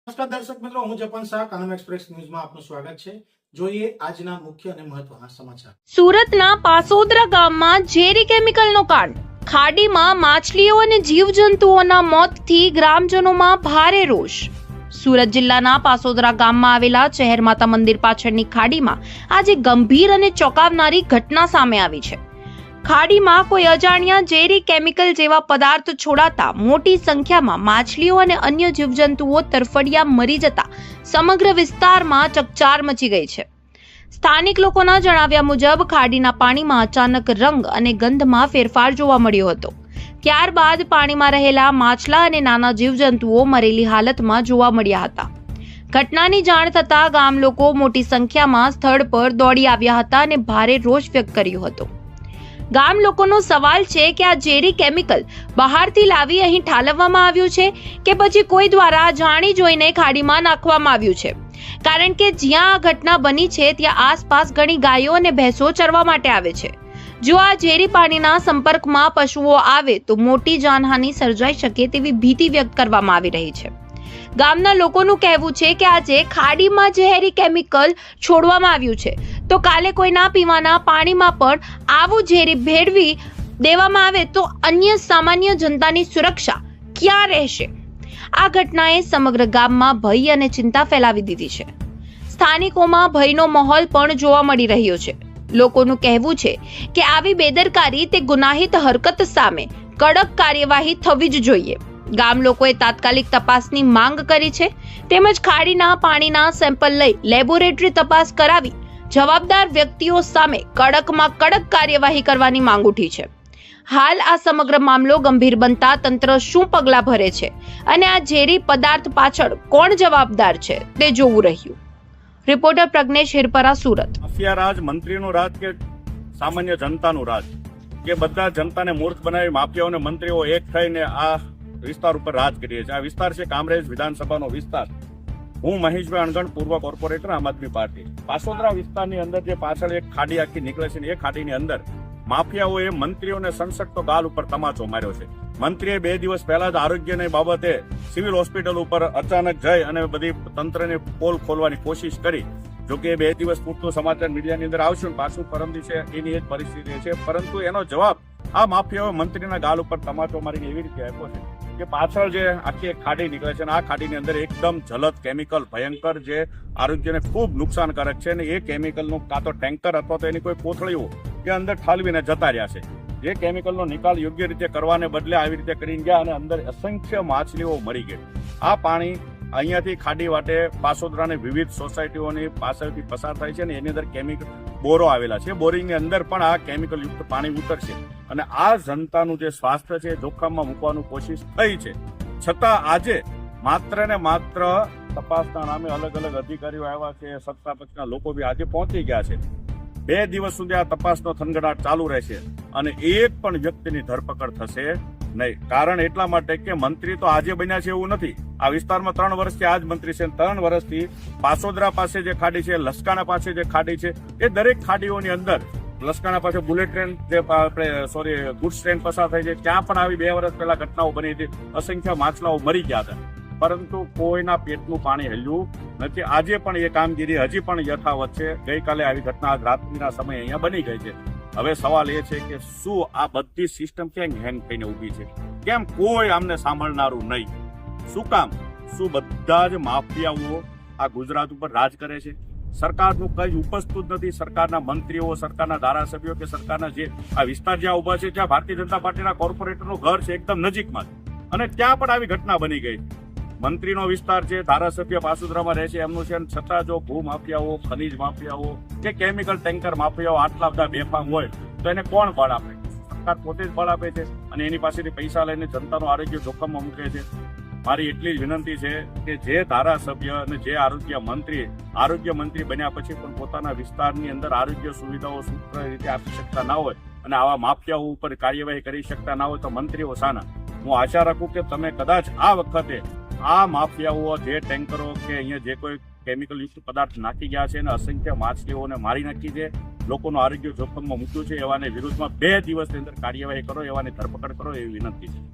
નમસ્કાર દર્શક મિત્રો, હું જપન શાહ, કાનમ એક્સપ્રેસ ન્યૂઝમાં આપનું સ્વાગત છે। જોઈએ આજના મુખ્ય અને મહત્વના સમાચાર। સુરતના પાસોદરા ગામમાં ઝેરી કેમિકલનો કાંડ। ખાડીમાં માછલીઓ અને જીવજંતુઓના મોતથી ગ્રામજનોમાં ભારે રોષ। સુરત જિલ્લાના પાસોદરા ગામમાં આવેલા ચહેર માતા મંદિર પાછળની ખાડીમાં આજે ગંભીર અને ચોંકાવનારી ઘટના સામે આવી છે। ખાડીમાં કોઈ અજાણ્યા ઝેરી કેમિકલ જેવા પદાર્થ છોડાતા મોટી સંખ્યામાં માછલીઓ અને અન્ય જીવજંતુઓ તરફડિયા મરી જતા સમગ્ર વિસ્તારમાં ચકચાર મચી ગઈ છે। સ્થાનિક લોકોના જણાવ્યા મુજબ ખાડીના પાણીમાં અચાનક રંગ અને ગંધમાં ફેરફાર જોવા મળ્યો હતો। ત્યારબાદ પાણીમાં રહેલા માછલા અને નાના જીવજંતુઓ મરેલી હાલતમાં જોવા મળ્યા હતા। ઘટનાની જાણ થતાં ગામ લોકો મોટી સંખ્યામાં સ્થળ પર દોડી આવ્યા હતા અને ભારે રોષ વ્યક્ત કર્યો હતો। ગામ લોકોનો સવાલ છે કે આ ઝેરી કેમિકલ બહારથી લાવી અહીં ઠાલવવામાં આવ્યું છે કે પછી કોઈ દ્વારા જાણી જોઈને ખાડીમાં નાખવામાં આવ્યું છે, કારણ કે જ્યાં આ ઘટના બની છે ત્યાં આસપાસ ઘણી ગાયો અને ભેંસો ચરવા માટે આવે છે। જો આ ઝેરી પાણીના સંપર્કમાં પશુઓ આવે તો મોટી જાનહાનિ સર્જાઈ શકે તેવી ભીતિ વ્યક્ત કરવામાં આવી રહી છે। ગામના લોકોનું કહેવું છે કે આજે ખાડીમાં ઝેરી કેમિકલ છોડવામાં આવ્યું છે તો કાલે કોઈના પીવાના પાણીમાં પણ આવું ઝેરી ભેળવી દેવામાં આવે તો અન્ય સામાન્ય જનતાની સુરક્ષા ક્યાં રહેશે? આ ઘટનાએ સમગ્ર ગામમાં ભય અને ચિંતા ફેલાવી દીધી છે। સ્થાનિકોમાં ભયનો માહોલ પણ જોવા મળી રહ્યો છે। લોકોનું કહેવું છે કે આવી બેદરકારી તે ગુનાહિત હરકત સામે કડક કાર્યવાહી થવી જ જોઈએ। ગામ લોકોએ તાત્કાલિક તપાસની માંગ કરી છે, તેમજ ખાડીના પાણીના સેમ્પલ લઈ લેબોરેટરી તપાસ કરાવી જવાબદાર વ્યક્તિઓ સામે કડકમાં કડક કાર્યવાહી કરવાની માંગ ઉઠી છે। હાલ આ સમગ્ર મામલો ગંભીર બનતા તંત્ર શું પગલાં ભરે છે અને આ ઝેરી પદાર્થ પાછળ કોણ જવાબદાર છે તે જોવું રહ્યું। રિપોર્ટર પ્રજ્ઞેશ હિરપરા, સુરત। માફિયા રાજ, મંત્રીનું રાજ કે સામાન્ય જનતાનું રાજ, કે બધા જનતાને મૂર્ખ બનાવી માફિયાઓ અને મંત્રીઓ એક થઈને આ વિસ્તાર ઉપર રાજ કરીએ છીએ। આ વિસ્તાર છે કામરેજ વિધાનસભાનો વિસ્તાર। હું મહેશભાઈ અણગણ, પૂર્વ કોર્પોરેટર, આમ આદમી પાર્ટી। પાસોદરા વિસ્તારની અંદર જે પાછળ એક ખાડી આખી નીકળે છે, એ ખાડીની અંદર માફિયાઓએ મંત્રીઓને સનસકતો ગાલ ઉપર તમાચો માર્યો છે। મંત્રીએ 2 દિવસ પહેલા જ આરોગ્યની બાબતે સિવિલ હોસ્પિટલ ઉપર અચાનક જઈ અને બધી તંત્રની પોલ ખોલવાની કોશિશ કરી। જોકે 2 દિવસ પૂરતું સમાચાર મીડિયાની અંદર આવશે, પાછું પરમ દિવસે એની જ પરિસ્થિતિ છે, પરંતુ એનો જવાબ આ માફિયાઓ મંત્રીના ગાલ ઉપર તમાચો મારીને એવી રીતે આપ્યો છે કે પાછળ જે આખી એક ખાડી નીકળે છે અને આ ખાડીની અંદર એકદમ જલદ કેમિકલ ભયંકર જે આરોગ્યને ખૂબ નુકસાનકારક છે, અને એ કેમિકલનું કાં તો ટેન્કર અથવા તો એની કોઈ કોથળીઓ કે અંદર ઠાલવીને જતા રહ્યા છે। જે કેમિકલનો નિકાલ યોગ્ય રીતે કરવાને બદલે આવી રીતે કરીને ગયા અને અંદર અસંખ્ય માછલીઓ મરી ગઈ। આ પાણી અહીંયાથી ખાડી વાટે પાસોદરાની વિવિધ સોસાયટીઓની પાછળથી પસાર થાય છે અને એની અંદર કેમિકલ બોરો આવેલા છે। બોરિંગની અંદર પણ આ કેમિકલ યુક્ત પાણી ઉતરશે અને આ જનતાનું જે સ્વાસ્થ્ય છે જોખમમાં મૂકવાનું કોશિશ થઈ છે। છતાં આજે માત્ર ને માત્ર તપાસના નામે અલગ અલગ અધિકારીઓ આવ્યા છે, સત્તા પક્ષના લોકો બી આજે પહોંચી ગયા છે। 2 દિવસ સુધી આ તપાસનો થનગડાટ ચાલુ રહેશે અને એક પણ વ્યક્તિની ધરપકડ થશે નહીં। કારણ એટલા માટે કે મંત્રી તો આજે બન્યા છે એવું નથી। આ વિસ્તારમાં 3 વર્ષથી આ જ મંત્રી છે। 3 વર્ષથી પાસોદરા પાસે જે ખાડી છે, લસકાણા પાસે જે ખાડી છે, એ દરેક ખાડીઓની અંદર લસકાણા પાસે બુલેટ ટ્રેન જે ગુડ્સ ટ્રેન પસાર થઈ છે, ત્યાં પણ આવી 2 વર્ષ પહેલા ઘટનાઓ બની હતી। અસંખ્ય માછલાઓ મરી ગયા હતા, પરંતુ કોઈના પેટનું પાણી હલ્યું નથી। આજે પણ એ કામગીરી હજી પણ યથાવત છે। ગઈકાલે આવી ઘટના રાત્રિના સમયે અહીંયા બની ગઈ છે। હવે સવાલ એ છે કે શું આ બધી સિસ્ટમ કેમ હેંગ થઈને ઊભી છે? કેમ કોઈ આમને સાંભળનારું નહીં? શું કામ? શું બધા જ માફિયાઓ આ ગુજરાત ઉપર રાજ કરે છે? સરકારનું કઈ ઉપજતું જ નથી। સરકારના મંત્રીઓ, સરકારના ધારાસભ્યો કે સરકારના જે આ વિસ્તાર જ્યાં ઉભા છે, જ્યાં ભારતીય જનતા પાર્ટીના કોર્પોરેટરનું ઘર છે એકદમ નજીકમાં, અને ત્યાં પણ આવી ઘટના બની ગઈ। મંત્રીનો વિસ્તાર છે, ધારાસભ્ય પાસોદરામાં રહે છે એમનું છે, છતાં જો ભૂ માફિયાઓ, ખનીજ માફિયાઓ કે કેમિકલ ટેન્કર માફિયાઓ આટલા બધા બેફામ હોય તો એને કોણ બળ આપે? સરકાર પોતે જ બળ આપે છે અને એની પાસેથી પૈસા લઈને જનતાનું આરોગ્ય જોખમમાં મૂકે છે। મારી એટલી જ વિનંતી છે કે જે ધારાસભ્ય અને જે આરોગ્ય મંત્રી બન્યા પછી પણ પોતાના વિસ્તારની અંદર આરોગ્ય સુવિધાઓ સૂત્ર રીતે આપી શકતા ના હોય અને આવા માફિયાઓ ઉપર કાર્યવાહી કરી શકતા ના હોય તો મંત્રીઓ શાના? હું આશા રાખું કે તમે કદાચ આ વખતે આ માફિયાઓ જે ટેન્કરો કે અહીંયા જે કોઈ કેમિકલ યુક્ત પદાર્થ નાખી ગયા છે અને અસંખ્ય માછલીઓને મારી નાખી છે, લોકોનું આરોગ્ય જોખમમાં મૂક્યું છે, એવાને વિરુદ્ધમાં 2 દિવસની અંદર કાર્યવાહી કરો, એવાની ધરપકડ કરો એવી વિનંતી છે।